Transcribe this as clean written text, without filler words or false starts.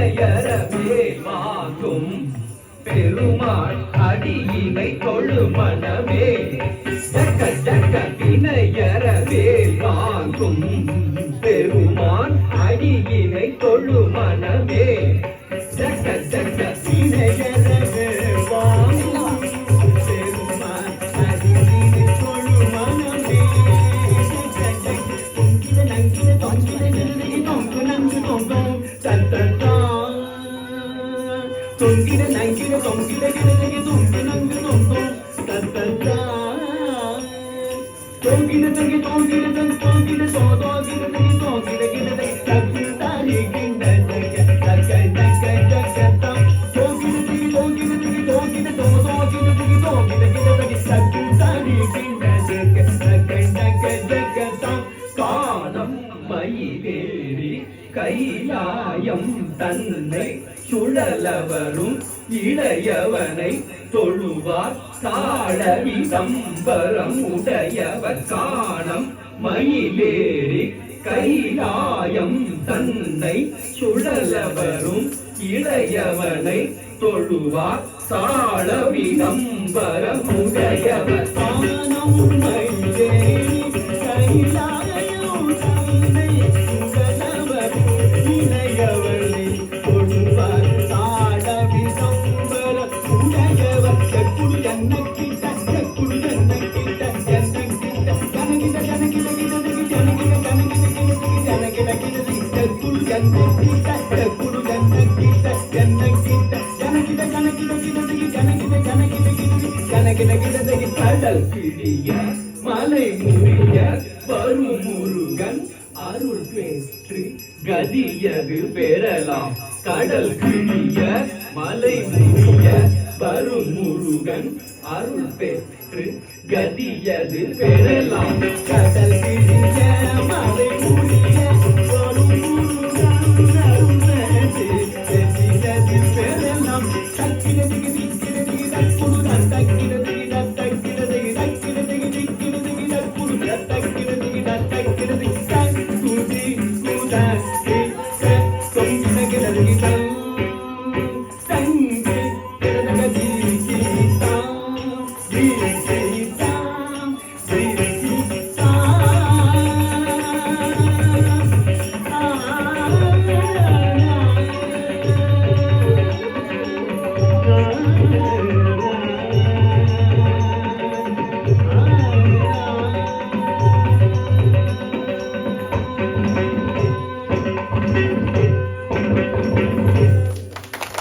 வினையறவே வாங்கும் பெருமாள் அடியினை தொழு மனமே ஜக்க ஜக்க வினையறவே வாங்கும் பெருமான் அடியினை தொழு மனமே ஜக்க ஜக்க வினையறவே வாங்கும் பெருமான் அடியினை தொழு மனமே தொங்கிட நங்கிட தொங்கிட நிறுதி தொங்கு நங்கு தொங்கும் தத்தா தொங்கிட நங்கிட தொங்கிட நிறுதி தொங்கு நங்கு தொங்கும் தத்தா தொங்கிட தங்கி தொங்கிட தங்கி தொங்கிட தோதோகிட தங்கி தொங்கிட கிட தங்கி தாரி கிண்ட தக்க தக்க தக்க தொங்கிட தங்கி தொங்கிட தங்கி தொங்கிட தோதோகிட தங்கி தொங்கிட கிட தங்கி தக்கி தாரி கிண்ட தக்க தக்க தக்க காணம் மயிலேறி கைலாயம் தன்னை சுழலவரும் இளையவனை தொழுவார் தாழவி சம்பரம் உடையவர் காணம் மயிலேறி கைலாயம் தன்னை சுழலவரும் இளையவனை தொழுவார் தாழவி சம்பரம் உடையவர் காணம் மயிலேறி கைலாயம் தன்னை சுழலவரும் இளையவனை தொழுவார் தாழவி சம்பரம் உடையவர் கக்குடு ஜன்னக்கிட்ட கக்குடு ஜன்னக்கிட்ட ஜன்னக்கிட்ட ஜனகிட ஜனகிட கிட ஜனகிட ஜனகிட கிட கக்குடு ஜன்னக்கிட்ட கக்குடு ஜன்னக்கிட்ட ஜன்னக்கிட்ட ஜனகிட ஜனகிட கிட ஜனகிட ஜனகிட கிட ஜனகிட கிட கடல் கிழிய மலை முறிய வரும் முருகன் அருள் பெற்று கதியது பெறலாம் கடல் கிழிய மலை முறிய வரும் முருகன் அருள் பெற்று கதியது பெறலாம் கடல் கிழிய மலை முறிய வரும் முருகன் அருள் பெற்று கதியது பெறலாம் தக்கிடதி திக்கிடதி தக்குடு தக்கிடதி தக்கிடதி தக்கிடதி திக்கிடதி தக்குடு தக்கிடதி தக்கிடதி தக்குதி குதா தொங்கிட கிடதி தங்கி கிடதி கீதா கீதா கீதா ஆ